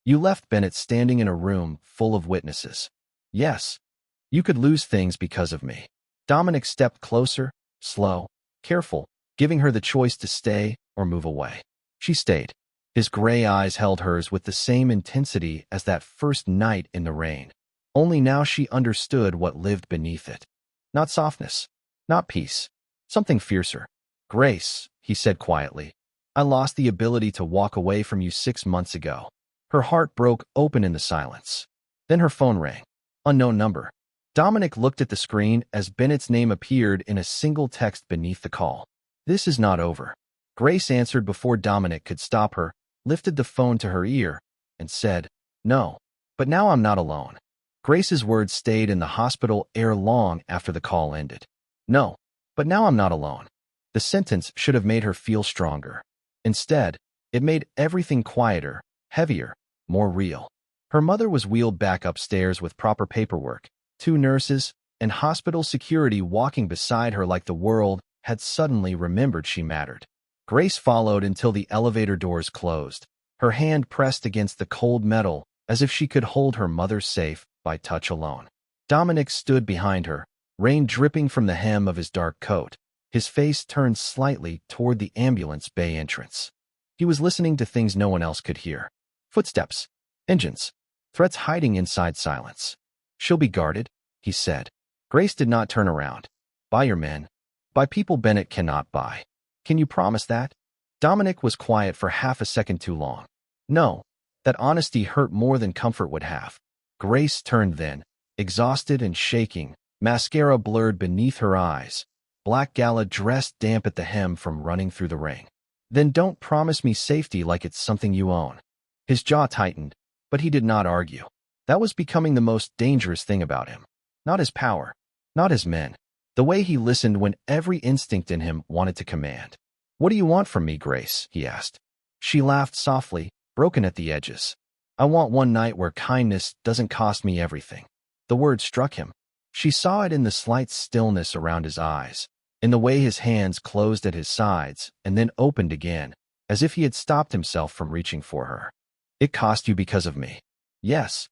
"You left Bennett standing in a room full of witnesses." "Yes." "You could lose things because of me." Dominic stepped closer, slow, careful, giving her the choice to stay or move away. She stayed. His gray eyes held hers with the same intensity as that first night in the rain. Only now she understood what lived beneath it. Not softness, not peace, something fiercer. "Grace," he said quietly, "I lost the ability to walk away from you 6 months ago." Her heart broke open in the silence. Then her phone rang. Unknown number. Dominic looked at the screen as Bennett's name appeared in a single text beneath the call. "This is not over." Grace answered before Dominic could stop her, lifted the phone to her ear, and said, "No, but now I'm not alone." Grace's words stayed in the hospital air long after the call ended. "No, but now I'm not alone." The sentence should have made her feel stronger. Instead, it made everything quieter, heavier, more real. Her mother was wheeled back upstairs with proper paperwork, 2 nurses, and hospital security walking beside her like the world had suddenly remembered she mattered. Grace followed until the elevator doors closed, her hand pressed against the cold metal as if she could hold her mother safe by touch alone. Dominic stood behind her, rain dripping from the hem of his dark coat, his face turned slightly toward the ambulance bay entrance. He was listening to things no one else could hear. Footsteps, engines, threats hiding inside silence. "She'll be guarded," he said. Grace did not turn around. "By your men. By people Bennett cannot buy. Can you promise that?" Dominic was quiet for half a second too long. No, that honesty hurt more than comfort would have. Grace turned then, exhausted and shaking, mascara blurred beneath her eyes, black gala dress damp at the hem from running through the rain. "Then don't promise me safety like it's something you own." His jaw tightened, but he did not argue. That was becoming the most dangerous thing about him. Not his power, not his men. The way he listened when every instinct in him wanted to command. "What do you want from me, Grace?" he asked. She laughed softly, broken at the edges. "I want one night where kindness doesn't cost me everything." The word struck him. She saw it in the slight stillness around his eyes, in the way his hands closed at his sides and then opened again, as if he had stopped himself from reaching for her. It cost you because of me. Yes.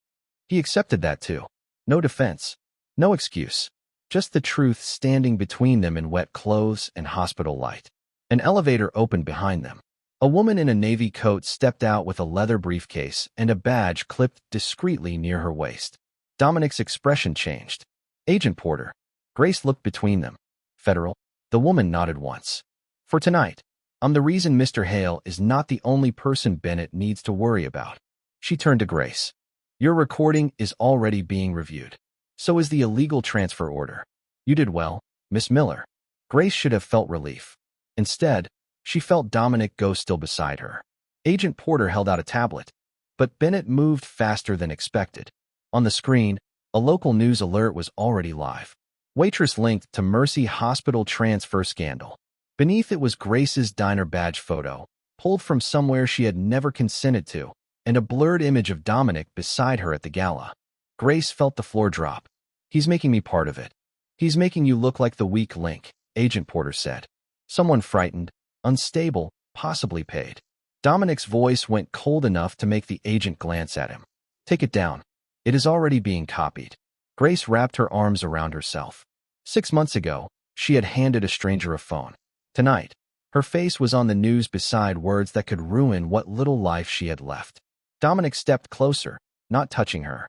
He accepted that too. No defense. No excuse. Just the truth standing between them in wet clothes and hospital light. An elevator opened behind them. A woman in a navy coat stepped out with a leather briefcase and a badge clipped discreetly near her waist. Dominic's expression changed. Agent Porter. Grace looked between them. Federal. The woman nodded once. For tonight. I'm the reason Mr. Hale is not the only person Bennett needs to worry about. She turned to Grace. Your recording is already being reviewed. So is the illegal transfer order. You did well, Miss Miller. Grace should have felt relief. Instead, she felt Dominic go still beside her. Agent Porter held out a tablet, but Bennett moved faster than expected. On the screen, a local news alert was already live. Waitress linked to Mercy Hospital transfer scandal. Beneath it was Grace's diner badge photo, pulled from somewhere she had never consented to, and a blurred image of Dominic beside her at the gala. Grace felt the floor drop. He's making me part of it. He's making you look like the weak link, Agent Porter said. Someone frightened, unstable, possibly paid. Dominic's voice went cold enough to make the agent glance at him. Take it down. It is already being copied. Grace wrapped her arms around herself. 6 months ago, she had handed a stranger a phone. Tonight, her face was on the news beside words that could ruin what little life she had left. Dominic stepped closer, not touching her.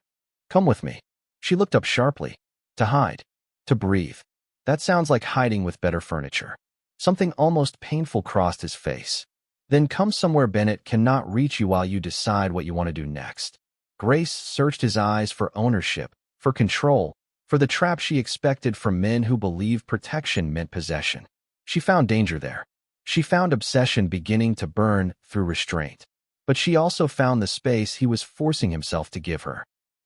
Come with me. She looked up sharply. To hide. To breathe. That sounds like hiding with better furniture. Something almost painful crossed his face. Then come somewhere Bennett cannot reach you while you decide what you want to do next. Grace searched his eyes for ownership, for control, for the trap she expected from men who believed protection meant possession. She found danger there. She found obsession beginning to burn through restraint. But she also found the space he was forcing himself to give her.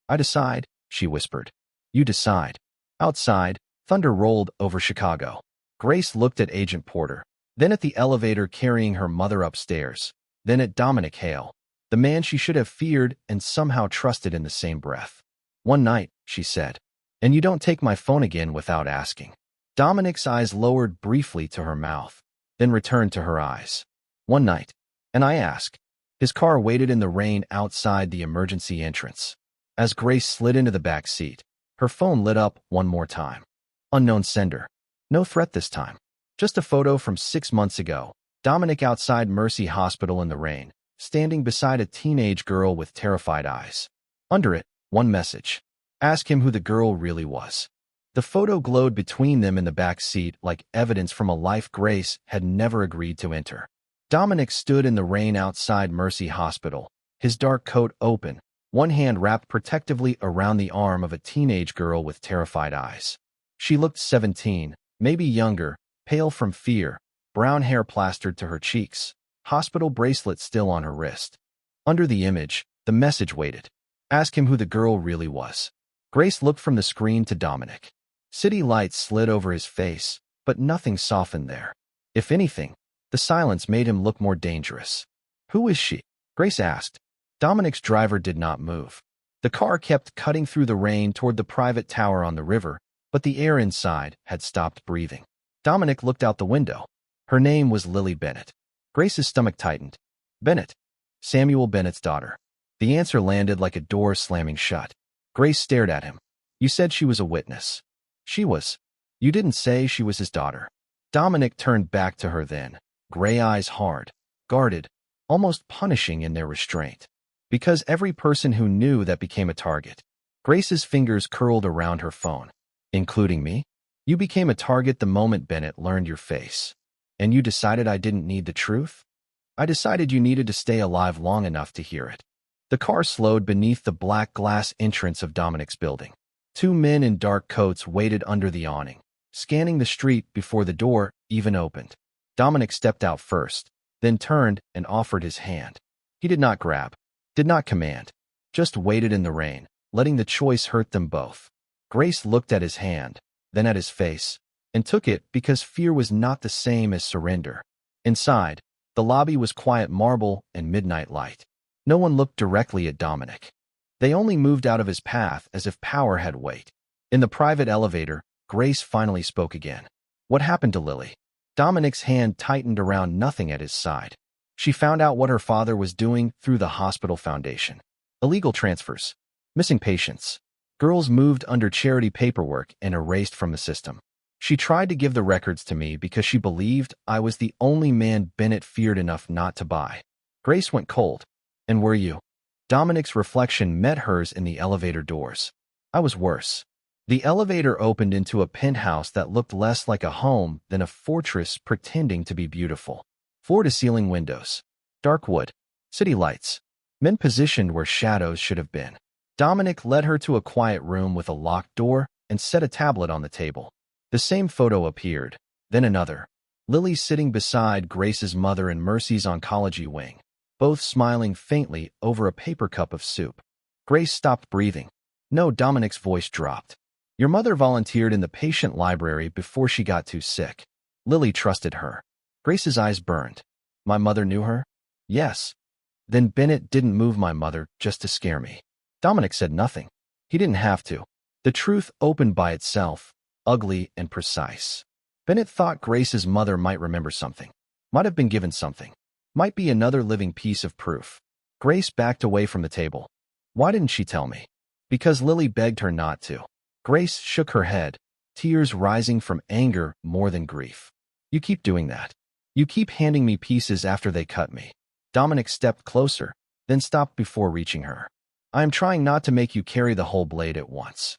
I decide, she whispered. You decide. Outside, thunder rolled over Chicago. Grace looked at Agent Porter, then at the elevator carrying her mother upstairs, then at Dominic Hale, the man she should have feared and somehow trusted in the same breath. One night, she said, and you don't take my phone again without asking. Dominic's eyes lowered briefly to her mouth, then returned to her eyes. One night, and I ask. His car waited in the rain outside the emergency entrance. As Grace slid into the back seat, her phone lit up one more time. Unknown sender. No threat this time. Just a photo from 6 months ago. Dominic outside Mercy Hospital in the rain, standing beside a teenage girl with terrified eyes. Under it, one message. Ask him who the girl really was. The photo glowed between them in the back seat like evidence from a life Grace had never agreed to enter. Dominic stood in the rain outside Mercy Hospital, his dark coat open, one hand wrapped protectively around the arm of a teenage girl with terrified eyes. She looked 17, maybe younger, pale from fear, brown hair plastered to her cheeks, hospital bracelet still on her wrist. Under the image, the message waited. Ask him who the girl really was. Grace looked from the screen to Dominic. City lights slid over his face, but nothing softened there. If anything, the silence made him look more dangerous. Who is she? Grace asked. Dominic's driver did not move. The car kept cutting through the rain toward the private tower on the river, but the air inside had stopped breathing. Dominic looked out the window. Her name was Lily Bennett. Grace's stomach tightened. Bennett. Samuel Bennett's daughter. The answer landed like a door slamming shut. Grace stared at him. You said she was a witness. She was. You didn't say she was his daughter. Dominic turned back to her then, gray eyes hard, guarded, almost punishing in their restraint. Because every person who knew that became a target. Grace's fingers curled around her phone. Including me? You became a target the moment Bennett learned your face. And you decided I didn't need the truth? I decided you needed to stay alive long enough to hear it. The car slowed beneath the black glass entrance of Dominic's building. 2 men in dark coats waited under the awning, scanning the street before the door even opened. Dominic stepped out first, then turned and offered his hand. He did not grab, did not command, just waited in the rain, letting the choice hurt them both. Grace looked at his hand, then at his face, and took it because fear was not the same as surrender. Inside, the lobby was quiet marble and midnight light. No one looked directly at Dominic. They only moved out of his path as if power had weight. In the private elevator, Grace finally spoke again. What happened to Lily? Dominic's hand tightened around nothing at his side. She found out what her father was doing through the hospital foundation. Illegal transfers. Missing patients. Girls moved under charity paperwork and erased from the system. She tried to give the records to me because she believed I was the only man Bennett feared enough not to buy. Grace went cold. And were you? Dominic's reflection met hers in the elevator doors. I was worse. The elevator opened into a penthouse that looked less like a home than a fortress pretending to be beautiful. Floor-to-ceiling windows. Dark wood. City lights. Men positioned where shadows should have been. Dominic led her to a quiet room with a locked door and set a tablet on the table. The same photo appeared, then another. Lily sitting beside Grace's mother in Mercy's oncology wing, both smiling faintly over a paper cup of soup. Grace stopped breathing. No, Dominic's voice dropped. Your mother volunteered in the patient library before she got too sick. Lily trusted her. Grace's eyes burned. My mother knew her? Yes. Then Bennett didn't move my mother just to scare me. Dominic said nothing. He didn't have to. The truth opened by itself, ugly and precise. Bennett thought Grace's mother might remember something. Might have been given something. Might be another living piece of proof. Grace backed away from the table. Why didn't she tell me? Because Lily begged her not to. Grace shook her head, tears rising from anger more than grief. You keep doing that. You keep handing me pieces after they cut me. Dominic stepped closer, then stopped before reaching her. I am trying not to make you carry the whole blade at once.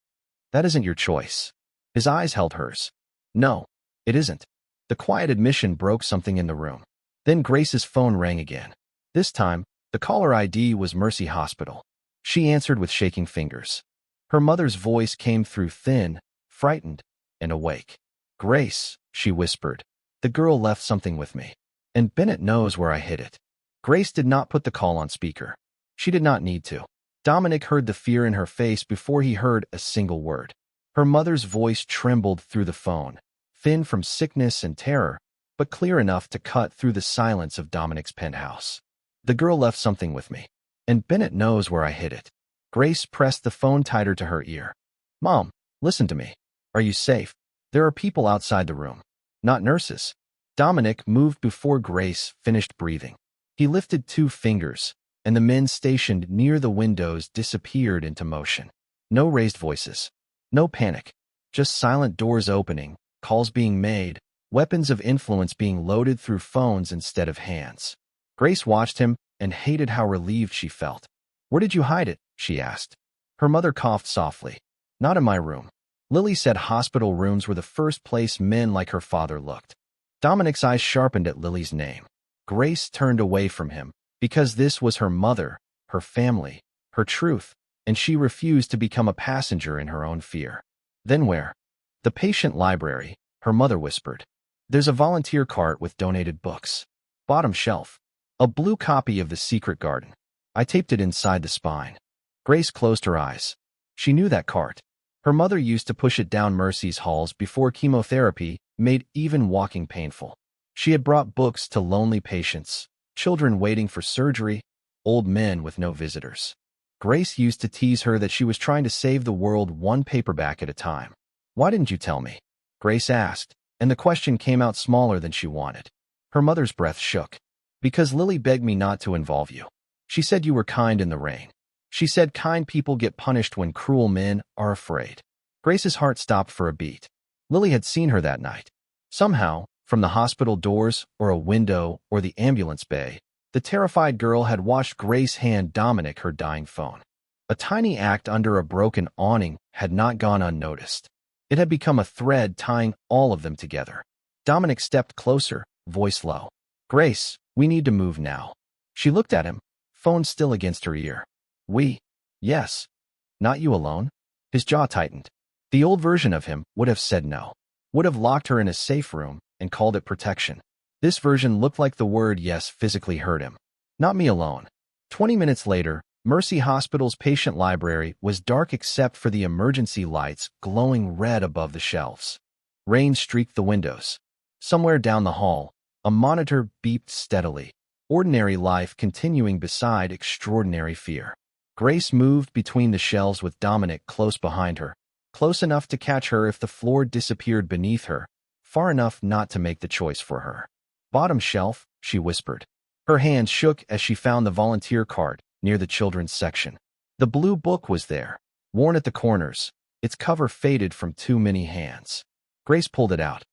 That isn't your choice. His eyes held hers. No, it isn't. The quiet admission broke something in the room. Then Grace's phone rang again. This time, the caller ID was Mercy Hospital. She answered with shaking fingers. Her mother's voice came through thin, frightened, and awake. Grace, she whispered. The girl left something with me. And Bennett knows where I hid it. Grace did not put the call on speaker. She did not need to. Dominic heard the fear in her face before he heard a single word. Her mother's voice trembled through the phone, thin from sickness and terror, but clear enough to cut through the silence of Dominic's penthouse. The girl left something with me. And Bennett knows where I hid it. Grace pressed the phone tighter to her ear. Mom, listen to me. Are you safe? There are people outside the room. Not nurses. Dominic moved before Grace finished breathing. He lifted 2 fingers, and the men stationed near the windows disappeared into motion. No raised voices. No panic. Just silent doors opening, calls being made, weapons of influence being loaded through phones instead of hands. Grace watched him and hated how relieved she felt. Where did you hide it? She asked. Her mother coughed softly. Not in my room. Lily said hospital rooms were the first place men like her father looked. Dominic's eyes sharpened at Lily's name. Grace turned away from him, because this was her mother, her family, her truth, and she refused to become a passenger in her own fear. Then where? The patient library, her mother whispered. There's a volunteer cart with donated books. Bottom shelf. A blue copy of The Secret Garden. I taped it inside the spine. Grace closed her eyes. She knew that cart. Her mother used to push it down Mercy's halls before chemotherapy made even walking painful. She had brought books to lonely patients, children waiting for surgery, old men with no visitors. Grace used to tease her that she was trying to save the world one paperback at a time. Why didn't you tell me? Grace asked, and the question came out smaller than she wanted. Her mother's breath shook. Because Lily begged me not to involve you. She said you were kind in the rain. She said kind people get punished when cruel men are afraid. Grace's heart stopped for a beat. Lily had seen her that night. Somehow, from the hospital doors or a window or the ambulance bay, the terrified girl had watched Grace hand Dominic her dying phone. A tiny act under a broken awning had not gone unnoticed. It had become a thread tying all of them together. Dominic stepped closer, voice low. Grace, we need to move now. She looked at him, phone still against her ear. We? Yes. Not you alone? His jaw tightened. The old version of him would have said no, would have locked her in a safe room and called it protection. This version looked like the word yes physically hurt him. Not me alone. 20 minutes later, Mercy Hospital's patient library was dark except for the emergency lights glowing red above the shelves. Rain streaked the windows. Somewhere down the hall, a monitor beeped steadily, ordinary life continuing beside extraordinary fear. Grace moved between the shelves with Dominic close behind her, close enough to catch her if the floor disappeared beneath her, far enough not to make the choice for her. Bottom shelf, she whispered. Her hand shook as she found the volunteer card near the children's section. The blue book was there, worn at the corners, its cover faded from too many hands. Grace pulled it out.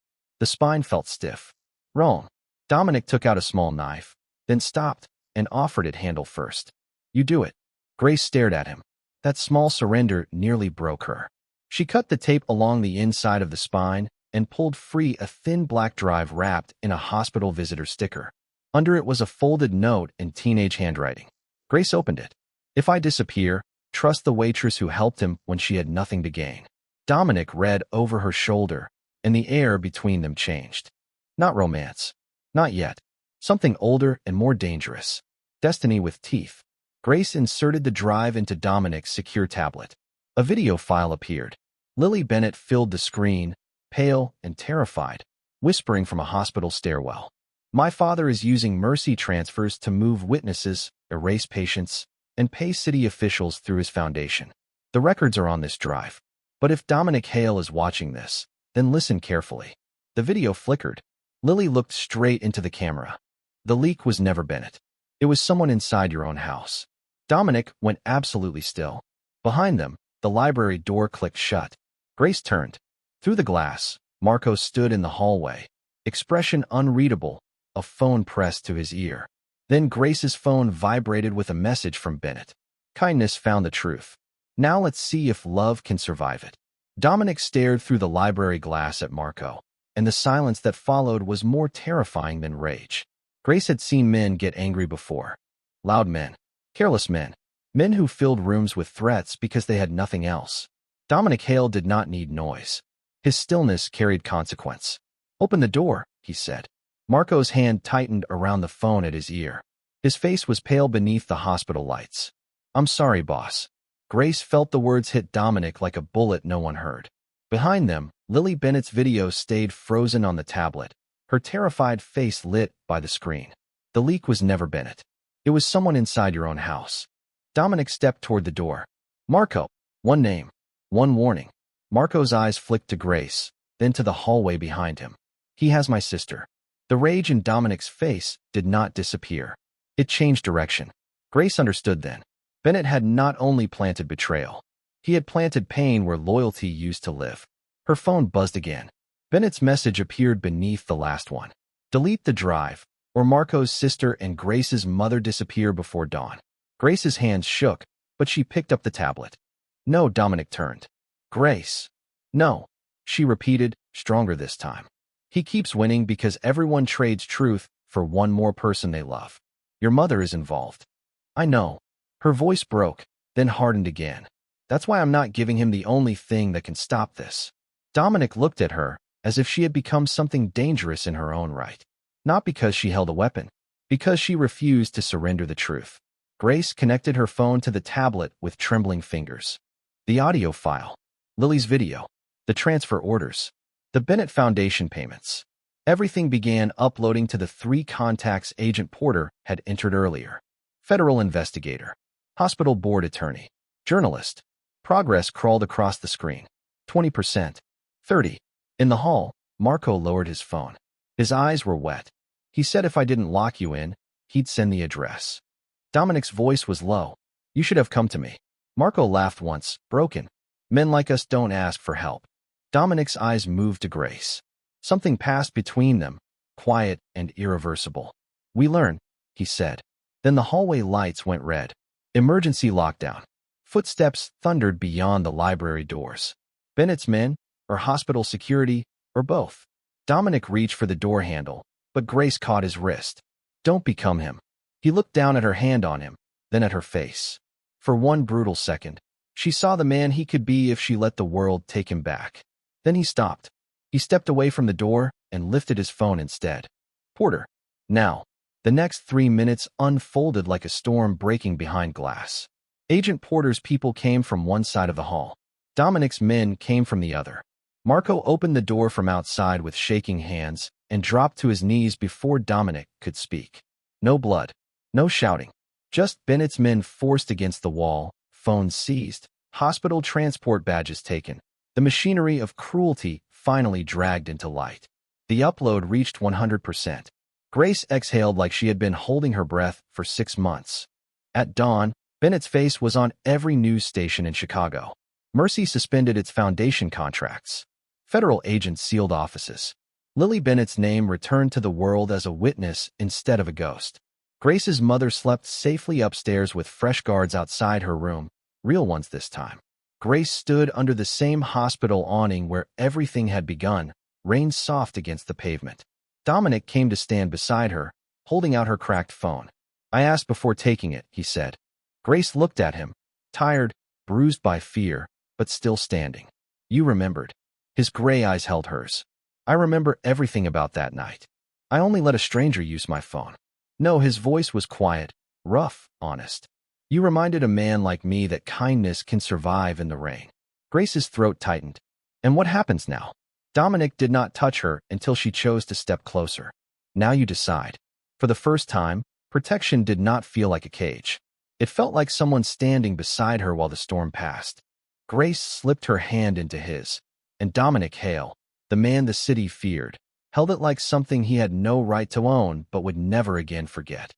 The spine felt stiff. Wrong. Dominic took out a small knife, then stopped and offered it handle first. You do it. Grace stared at him. That small surrender nearly broke her. She cut the tape along the inside of the spine and pulled free a thin black drive wrapped in a hospital visitor sticker. Under it was a folded note in teenage handwriting. Grace opened it. If I disappear, trust the waitress who helped him when she had nothing to gain. Dominic read over her shoulder, and the air between them changed. Not romance. Not yet. Something older and more dangerous. Destiny with teeth. Grace inserted the drive into Dominic's secure tablet. A video file appeared. Lily Bennett filled the screen, pale and terrified, whispering from a hospital stairwell. My father is using mercy transfers to move witnesses, erase patients, and pay city officials through his foundation. The records are on this drive. But if Dominic Hale is watching this, then listen carefully. The video flickered. Lily looked straight into the camera. The leak was never Bennett. It was someone inside your own house. Dominic went absolutely still. Behind them, the library door clicked shut. Grace turned. Through the glass, Marco stood in the hallway, expression unreadable, a phone pressed to his ear. Then Grace's phone vibrated with a message from Bennett. Kindness found the truth. Now let's see if love can survive it. Dominic stared through the library glass at Marco, and the silence that followed was more terrifying than rage. Grace had seen men get angry before. Loud men. Careless men. Men who filled rooms with threats because they had nothing else. Dominic Hale did not need noise. His stillness carried consequence. Open the door, he said. Marco's hand tightened around the phone at his ear. His face was pale beneath the hospital lights. I'm sorry, boss. Grace felt the words hit Dominic like a bullet no one heard. Behind them, Lily Bennett's video stayed frozen on the tablet, her terrified face lit by the screen. The leak was never Bennett. It was someone inside your own house. Dominic stepped toward the door. Marco. One name. One warning. Marco's eyes flicked to Grace, then to the hallway behind him. He has my sister. The rage in Dominic's face did not disappear. It changed direction. Grace understood then. Bennett had not only planted betrayal. He had planted pain where loyalty used to live. Her phone buzzed again. Bennett's message appeared beneath the last one. Delete the drive, or Marco's sister and Grace's mother disappear before dawn. Grace's hands shook, but she picked up the tablet. No, Dominic turned. Grace. No, she repeated, stronger this time. He keeps winning because everyone trades truth for one more person they love. Your mother is involved. I know. Her voice broke, then hardened again. That's why I'm not giving him the only thing that can stop this. Dominic looked at her as if she had become something dangerous in her own right. Not because she held a weapon, because she refused to surrender the truth. Grace connected her phone to the tablet with trembling fingers. The audio file. Lily's video. The transfer orders. The Bennett Foundation payments. Everything began uploading to the 3 contacts Agent Porter had entered earlier. Federal investigator. Hospital board attorney. Journalist. Progress crawled across the screen. 20%. 30. In the hall, Marco lowered his phone. His eyes were wet. He said if I didn't lock you in, he'd send the address. Dominic's voice was low. You should have come to me. Marco laughed once, broken. Men like us don't ask for help. Dominic's eyes moved to Grace. Something passed between them, quiet and irreversible. We learn, he said. Then the hallway lights went red. Emergency lockdown. Footsteps thundered beyond the library doors. Bennett's men, or hospital security, or both. Dominic reached for the door handle, but Grace caught his wrist. Don't become him. He looked down at her hand on him, then at her face. For one brutal second, she saw the man he could be if she let the world take him back. Then he stopped. He stepped away from the door and lifted his phone instead. Porter. Now. The next 3 minutes unfolded like a storm breaking behind glass. Agent Porter's people came from one side of the hall. Dominic's men came from the other. Marco opened the door from outside with shaking hands and dropped to his knees before Dominic could speak. No blood. No shouting. Just Bennett's men forced against the wall, phones seized, hospital transport badges taken. The machinery of cruelty finally dragged into light. The upload reached 100%. Grace exhaled like she had been holding her breath for 6 months. At dawn, Bennett's face was on every news station in Chicago. Mercy suspended its foundation contracts. Federal agents sealed offices. Lily Bennett's name returned to the world as a witness instead of a ghost. Grace's mother slept safely upstairs with fresh guards outside her room, real ones this time. Grace stood under the same hospital awning where everything had begun, rain soft against the pavement. Dominic came to stand beside her, holding out her cracked phone. "I asked before taking it," he said. Grace looked at him, tired, bruised by fear, but still standing. "You remembered." His gray eyes held hers. "I remember everything about that night. I only let a stranger use my phone." No, his voice was quiet, rough, honest. "You reminded a man like me that kindness can survive in the rain." Grace's throat tightened. "And what happens now?" Dominic did not touch her until she chose to step closer. "Now you decide." For the first time, protection did not feel like a cage. It felt like someone standing beside her while the storm passed. Grace slipped her hand into his, and Dominic Hale, the man the city feared, held it like something he had no right to own but would never again forget.